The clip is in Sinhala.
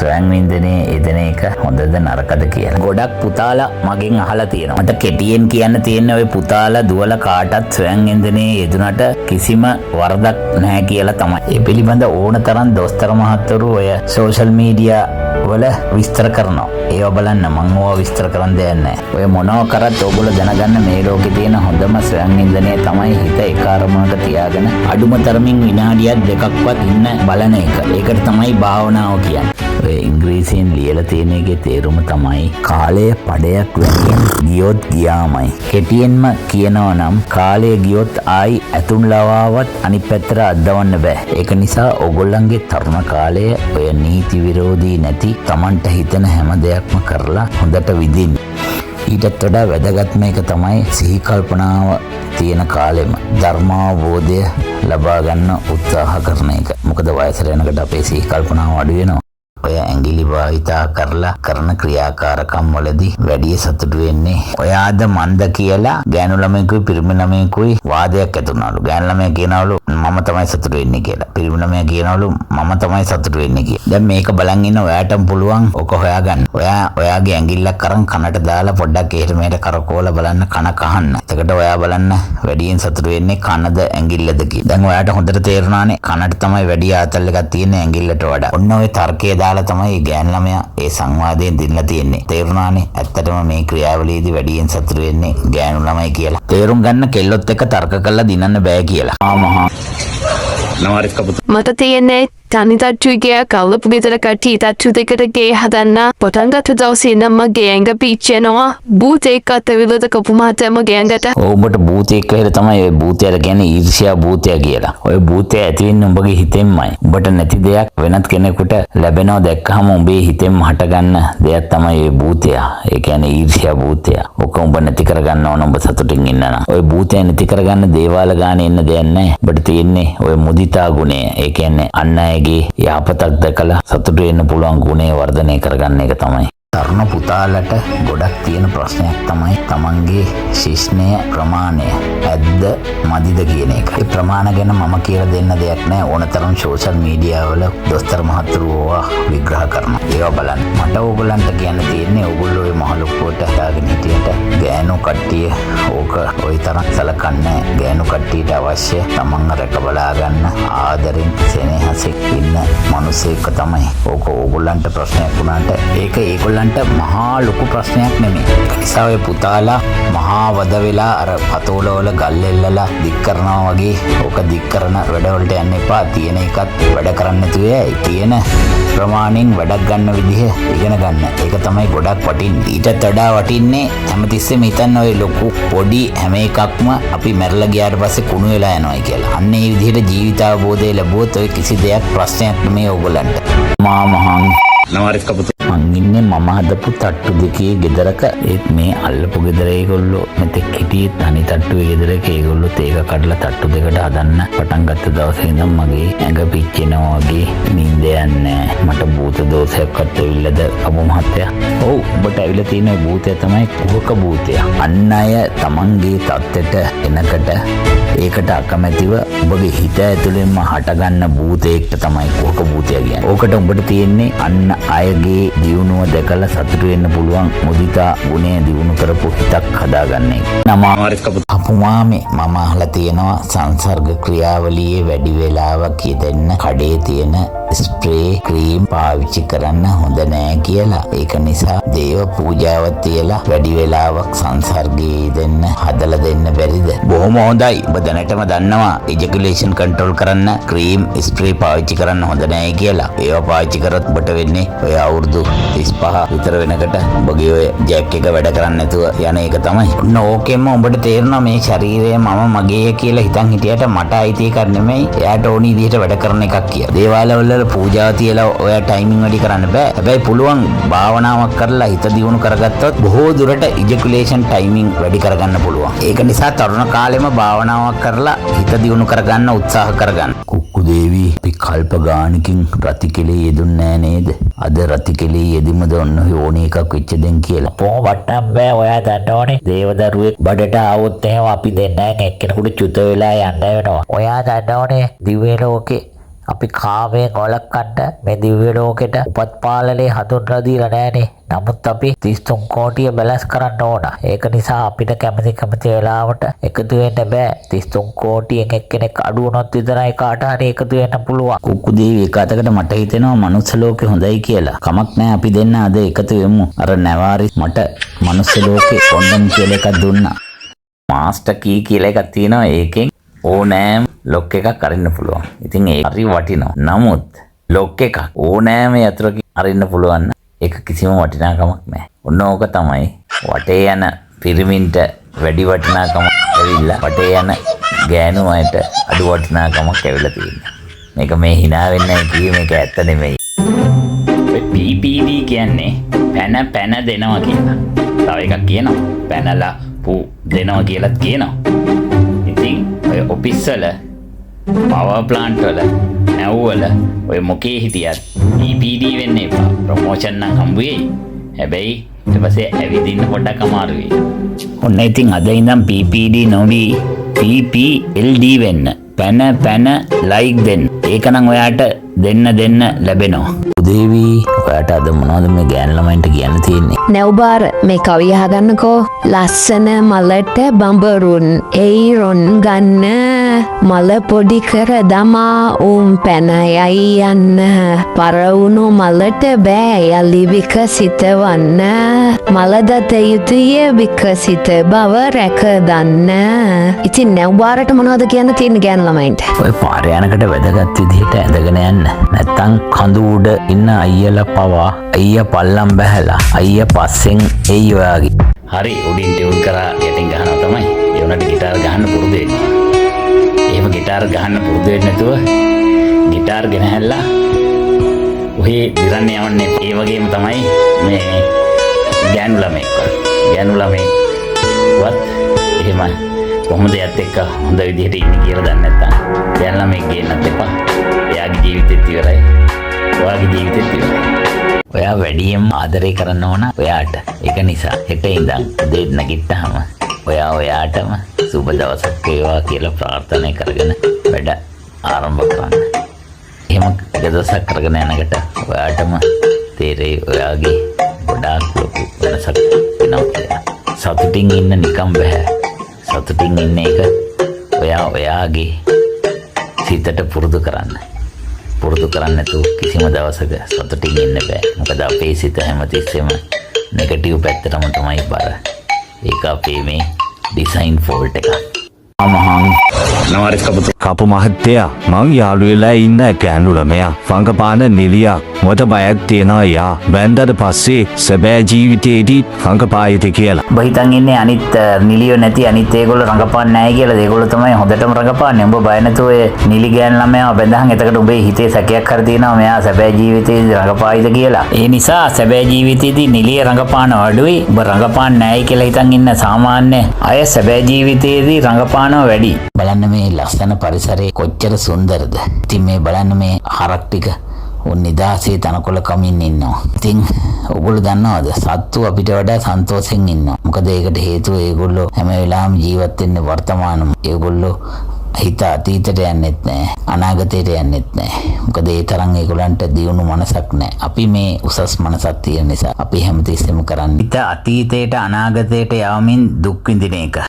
ස්වයං වින්දනයේ යෙදෙන එක හොඳද නරකද කියලා. ගොඩක් පුතාලා මගෙන් අහලා තියෙනවා. මට කෙටියෙන් කියන්න තියෙන්නේ ඔය පුතාලා දුවලා කාටත් ස්වයං වින්දනයේ යෙදුනට කිසිම වරදක් නැහැ කියලා තමයි. ඒ පිළිබඳ ඕනතරම් දොස්තර මහත්වරු ඔය සෝෂල් මීඩියා වල විස්තර කරනවා. ඒව බලන්න මම ඕවා විස්තර කරන්න දෙයක් නැහැ. ඔය මොනවා කරත් ඕගොල්ලෝ දැනගන්න මේ ලෝකේ තියෙන හොඳම ස්වයං ඉන්ධනය තමයි හිත එක අරමුණක තියාගෙන අඩුම තරමින් විනාඩියක් දෙකක්වත් ඉන්න බලන එක. ඒකට තමයි භාවනාව කියන්නේ. ඔය ඉංග්‍රීසියෙන් ලියලා තියෙන එකේ තේරුම තමයි කාලය පඩයක් වැනියෙන් ගියොත් ගියාමයි. කෙටියෙන්ම කියනවා නම් කාලය ගියොත් ආයි ඇතුන් ලවාවත් අනිත් පැත්තට අද්දවන්න බෑ. ඒක නිසා ඕගොල්ලන්ගේ තරුණ කාලය ඔය නීති විරෝධී නැති Tamanට හිතෙන හැම දෙයක්ම කරලා හොඳට විඳින්න. ඊටත් වඩා වැදගත්ම එක තමයි සිහි කල්පනාව තියෙන කාලෙම ධර්මාවබෝධය ලබා ගන්න උත්සාහ කරන එක. මොකද වයසට යනකොට අපේ සිහි කල්පනාව අඩු වෙනවා. ඔය ඇඟිලි භාවිතා කරලා කරන ක්‍රියාකාරකම් වලදී වැඩි සතුටු වෙන්නේ ඔයාද මන්ද කියලා ගෑනු ළමයෙකුයි පිරිමි ළමයෙකුයි වාදයක් ඇති වුණාලු. ගෑනු ළමයා කියනවලු මම තමයි සතුටු වෙන්නේ කියලා. පිරිමි ළමයා කියනවලු මම තමයි සතුටු වෙන්නේ කියලා. දැන් මේක බලන් ඉන්න ඔයාටම පුළුවන් ඔක හොයාගන්න. ඔයාගේ ඇඟිල්ලක් අරන් කනට දාලා පොඩ්ඩක් එහෙට මෙහෙට කරකෝලා බලන්න කන කහන්න. එතකොට ඔයා බලන්න වැඩියෙන් සතුටු වෙන්නේ කනද ඇඟිල්ලද කියලා. දැන් ඔයාට හොඳට තේරුණානේ කනට තමයි වැඩි ආතල් එකක් තියෙන්නේ ඇඟිල්ලට වඩා. ඔන්න ඔය තර්කයේ තමයි ගෑනු ළමයා ඒ සංවාදයෙන් දිනලා තියෙන්නේ. තේරුණානේ ඇත්තටම මේ ක්‍රියාවලියේදී වැඩියෙන් සතුටු වෙන්නේ ගෑනු ළමයි කියලා. තේරුම් ගන්න කෙල්ලොත් එක්ක තර්ක කරලා දිනන්න බෑ කියලා. මට තියෙන්නේ තනි තට්ටුවේ කල්ලපු ගෙදර කට්ටිය තට්ටු දෙකට ගේ හදන්න පටන් ගත්ත දවසේ ඉඳන් මගේ ඇඟ පිච්චෙනවා. භූතෙක් අතවිලද කපු මහත්තයා මගේ ඇඟට. ඔබට භූතෙක් කියලා තමයි ඔය භූතයට කියන්නේ ඊර්ෂ්‍යා භූතය කියලා. ඔය භූතය ඇති වෙන්නේ උඹගේ හිතෙන්මයි. උඹට නැති දෙයක් වෙනත් කෙනෙකුට ලැබෙනවා දැක්කහම උඹේ හිතෙන්ම හටගන්න දෙයක් තමයි ඔය භූතය. ඒ කියන්නේ ඊර්ෂ්‍යා භූතය. ඔක උඹ නැති කරගන්න ඕන උඹ සතුටින් ඉන්න නම්. ඔය භූතය නැති කරගන්න දේවාල ගානේ ඉන්න දෙයක් නැහැ. උඹට තියෙන්නේ ඔය මුදිතා ගුණය. ඒ කියන්නේ අන් අයගේ යහපතක් දැකලා සතුටු වෙන්න පුළුවන් ගුණය වර්ධනය කරගන්න එක තමයි. තරුණ පුතාලට ගොඩක් තියෙන ප්‍රශ්නයක් තමයි තමන්ගේ ශිෂ්ණය ප්‍රමාණය ඇද්ද මදිද කියන එක. ඒ ප්‍රමාණ ගැන මම කියලා දෙන්න දෙයක් නැහැ. ඕනතරම් සෝෂල් මීඩියා වල දොස්තර මහතුරු ඕවා විග්‍රහ කරනවා. ඒවා බලන්න. මට ඕගොල්ලන්ට කියන්න තියෙන්නේ ඕගොල්ලෝ ඔය මහලොකුවට හදාගෙන හිටියට ගෑනු කට්ටිය ඕක ওই තරම් සලකන්නේ. ගෑනු කට්ටියට අවශ්‍ය තමන්ව රැක බලා ගන්න ආදරෙන් සෙනෙහසින් ඉන්න මිනිස්සෙක් තමයි. ඕක ඕගොල්ලන්ට ප්‍රශ්නයක් වුණාට ඒක ඒගොල්ලන්ට මහා ලොකු ප්‍රශ්නයක් නෙමෙයි. නිසා ඔය පුතාලා මහා වද වෙලා අර පතෝලවල ගල් එල්ලලා දික් කරනවා වගේ ඕක දික් කරන වැඩවලට යන්න එපා. තියෙන එකත් වැඩ කරන්න නැතුව තියෙන ප්‍රමාණයෙන් වැඩක් ගන්න විදිහ ඉගෙන ගන්න. ඒක තමයි ගොඩක් වටින්නේ. ඊටත් වඩා වටින්නේ හැමතිස්සෙම හිතන්න ඔය ලොකු පොඩි හැම එකක්ම අපි මැරලා ගියාට පස්සේ කුණු වෙලා යනවා කියලා. අන්න ඒ විදිහට ජීවිතාවබෝධය ලැබුවොත් ඔය කිසි දෙයක් ප්‍රශ්නයක් නෙමෙයි ඕගොල්ලන්ට. මං ඉන්නේ මම හදපු තට්ටු දෙකේ ගෙදරක. ඒත් මේ අල්ලපු ගෙදර ඒගොල්ලෝ මෙතෙක් හිටියේ තනි තට්ටුවේ ගෙදරක. ඒගොල්ලෝ තේක කඩලා තට්ටු දෙකට හදන්න පටන් ගත්ත දවසේ ඉඳන් මගේ ඇඟ පිච්චෙනවා වගේ නිින්ද යන්නේ. මට භූත දෝෂයක්වත් ඇවිල්ලාද අබු මහත්තයා? ඔව් ඔබට ඇවිල්ලා තියෙන භූතය තමයි කුහක භූතය. අන් අය තමන්ගේ තත්ත්වයට එනකට ඒකට අකමැතිව ඔබගේ හිත ඇතුළෙන්ම හටගන්න භූතයකට තමයි කුහක භූතය කියන්නේ. ඕකට ඔබට තියෙන්නේ අන්න අයගේ දියුණුව දැකලා සතුටු වෙන්න පුළුවන් මුදිතා ගුණය දියුණු කරපු හිතක් හදාගන්න එක. අපුමාමේ මම අහලා තියෙනවා සංසර්ග ක්‍රියාවලියේ වැඩි වෙලාවක් යෙදෙන්න කඩේ තියෙන ස්ප්‍රේ ක්‍රීම් පාවිච්චි කරන්න හොඳ නෑ කියලා. ඒක නිසා දේව පූජාවක් තියලා වැඩි වෙලාවක් සංසර්ගයේ දෙන්න හදලා දෙන්න බැරිද? බොහොම හොඳයි. ඔබ දැනටම දන්නවා ඉජැකියුලේෂන් කන්ට්‍රෝල් කරන්න ක්‍රීම් ස්ප්‍රේ පාවිච්චි කරන්න හොඳ නෑ කියලා. ඒවා පාවිච්චි කරොත් ඔබට වෙන්නේ ඔය අවුරුදු 35 විතර වෙනකොට ඔබගේ ඔය ජැක් එක වැඩ කරන්නේ නැතුව යන එක තමයි. ඔන්න ඕකෙන්ම ඔබට තේරෙනවා මේ ශරීරය මම මගේ කියලා හිතන් හිටියට මට අයිති එකක් නෙමෙයි. එයාට ඕනි විදිහට වැඩ කරන එකක් කියලා. දේවාලවල පූජාව තියලා ඔය ටයිමින් වැඩි කරන්න බෑ. හැබැයි පුළුවන් භාවනාවක් කරලා හිත දියුණු කරගත්තොත් බොහෝ දුරට ඉජැකියුලේෂන් ටයිමින් වැඩි කරගන්න පුළුවන්. ඒක නිසා තරුණ කාලෙම භාවනාවක් කරලා හිත දියුණු කරගන්න උත්සාහ කරගන්න. කුක්කු දේවි අපි කල්ප ගානකින් රති කෙලේ යෙදුන්නේ නේද? අද රති කෙලේ යෙදීමද ඔන්න ඕනේ එකක් වෙච්ච දෙන් කියලා. පොවට්ටම් බෑ. ඔයා දන්නවනේ දේවදරුවෙක් බඩට ආවොත් එහෙම අපි දෙන්නයි එක්කෙනෙකුට චුත වෙලා යන්න වෙනවා. ඔයා දන්නවනේ දිව්‍ය ලෝකේ අපි කාමයෙන් වළක්වන්න මේ දිව්‍ය ලෝකෙට උපත් පාලනේ හඳුන්වලා දීලා නැහනේ. නමුත් අපි 33 කෝටිය බැලන්ස් කරන්න ඕන. ඒක නිසා අපිට කැමති වෙලාවට එකතු වෙන්න බෑ. 33 කෝටියෙන් එක්කෙනෙක් අඩු වුණොත් විතරයි කාට හරි එකතු වෙන්න පුළුවන්. කුක්කු දේවි එක අතකට මට හිතෙනවා මනුස්ස ලෝකේ හොඳයි කියලා. කමක් නැහැ අපි දෙන්න අද එකතු වෙමු. අර නැවාරි මට මනුස්ස ලෝකේ කොණ්ඩම් කියලා එකක් දුන්නා. මාස්ටර් කී කියලා එකක් තියෙනවා. ඒකෙන් ඕනෑම ලොක් එකක් අරින්න පුළුවන්. ඉතින් ඒක හරි වටිනවා. නමුත් ලොක් එකක් ඕනෑම යතුරකින් අරින්න පුළුවන්. ඒක කිසිම වටිනාකමක් නැහැ. ඔන්න ඕක තමයි වටේ යන පිරිමින්ට වැඩි වටිනාකමක් ඇවිල්ලා වටේ යන ගෑනු අයට අඩු වටිනාකමක් ඇවිල්ලා තියෙනවා. මේක මේ hina වෙන්නේ කිව්වේ මේක ඇත්ත නෙමෙයි. ඔය PPD කියන්නේ පැන දෙනවා කියලා. තව එකක් කියනවා. පැනලා පු දෙනවා කියලාත් කියනවා. ඉතින් ඔය ඔෆිස් වල පවර් ප්ලාන්ට් වල නැව්වල ඔය මොකේ හිටියත් PPD වෙන්න එපා. ප්‍රොමෝෂන් නම් හම්බ වෙයි. හැබැයි ඊට පස්සේ ඇවිදින්න පොඩ්ඩක් අමාරු වෙයි. ඔන්න ඉතින් අද ඉඳන් PPD නොවි PPLD වෙන්න. පැන ලයික් දෙන්න. ඒක නම් ඔයාට දෙන්න ලැබෙනවා. උදේවි ඔයාට අද මොනවද මේ ගෑන් ළමයින්ට කියන්න තියෙන්නේ? නැව්බාර මේ කවිය අහගන්නකෝ. ලස්සන මලට බඹරුන් එයිරොන් ගන්න මල පොඩි කර දමා පැන යයි යන්න පරවුණු මලට බෑ යලි විකසිතවන්න මලදත යුතුය විකසිත බව රැක දන්න. ඉතින් නැව්බාරට මොනවද කියන්න තියෙන ගෑන් ළමයින්ට? ඔය පාර යනකට වැදගත් විදිහට ඇඳගෙන යන්න. නැත්තම් කඳු උඩ ඉන්න අයියලා පවා අයියා පල්ලම් බහැලා අයියා පස්සෙන් එයි ඔයාගේ. හරි උඩින් ටියුන් කරා යටින් ගහනවා තමයි. ඒ උනට ගිටාර ගහන්න පුරුදු වෙන්න. එහෙම ගිටාර ගහන්න පුරුදු වෙන්නේ නැතුව ගිටාර ගෙනහැල්ලා ඔහේ දිරන්න යවන්නේ. ඒ වගේම තමයි මේ ගෑනු ළමෙක් වත් එහෙම කොහොමද යත් එක්ක හොඳ විදිහට ඉන්නේ කියලා දන්නේ නැත්තම් ගෑනු ළමෙක් ගේන්නත් එපා. එයාගේ ජීවිතෙත් ඉවරයි. ඔයාගේ ජීවිතෙත් ඉවරයි. ඔයා වැඩියෙන් ආදරය කරන්න ඕන ඔයාට. ඒක නිසා හෙට ඉඳන් උදේ නැගිට්ටාම ඔයාටම සුබ දවසක් වේවා කියලා ප්‍රාර්ථනා කරගෙන වැඩ ආරම්භ කරන්න. එහෙම දවසක් කරගෙන යනකොට ඔයාටම තේරෙයි ඔයාගේ ගොඩාක් ලොකු වෙනසක් වෙනවා කියලා. සතුටින් ඉන්න නිකම් බෑ. සතුටින් ඉන්න එක ඔයාගේ සිතට පුරුදු කරන්න. පුරුදු කරන්න නැතුව කිසිම දවසක සතුටින් ඉන්න බෑ. මොකද අපේ සිත හැමතිස්සෙම නෙගටිව් පැත්තටම තමයි බර. ඒක අපේ මේ ඩිසයින් ෆෝල්ට් එක. කපු මහත්තයා මං යාළු වෙලා ඉන්න ගෑනු ළමයා රංගපාන නිලියා මට බයක් තියෙනවා යා. බැන්දට පස්සේ සැබෑ ජීවිතේදී රංගපායිද කියලා. ඔබ හිතන් ඉන්නේ අනිත් නිලියෝ නැති අනිත් ඒගොල්ලෝ රංගපාන්නේ නැහැ කියලා. ඒගොල්ලෝ තමයි හොඳටම රංගපාන්නේ. උඹ බය නැතුව ඔය නිලි ගෑන් ළමයා බැඳහන්. එතකොට උඹේ හිතේ සැකයක් හරි තියෙනවා මෙයා සැබෑ ජීවිතේදී රංගපායිද කියලා. ඒ නිසා සැබෑ ජීවිතේදී නිලිය රංගපාන අඩුයි. ඔබ රංගපාන්නේ නැහැ කියලා හිතන් ඉන්න සාමාන්‍ය අය සැබෑ ජීවිතේදී රංගපානවා වැඩි. බලන්න මේ ලස්සන පරිසරේ කොච්චර සුන්දරද. ඉතින් මේ බලන්න මේ හරක් ටික නිදාසේ තනකොළ කමින් ඉන්නවා. ඉතින් ඔයගොල්ලෝ දන්නවද සත්තු අපිට වඩා සන්තෝෂෙන් ඉන්නවා. මොකද ඒකට හේතුව ඒගොල්ලෝ හැම වෙලාවෙම ජීවත් වෙන්නේ වර්තමානෙම. ඒගොල්ලෝ හිත අතීතයට යන්නෙත් නැහැ, අනාගතයට යන්නෙත් නැහැ. මොකද ඒ තරම් ඒගොල්ලන්ට දියුණු මනසක් නැහැ. අපි මේ උසස් මනසක් තියෙන නිසා අපි හැමතිස්සෙම කරන්නේ හිත අතීතයට අනාගතයට යවමින් දුක් විඳින එක.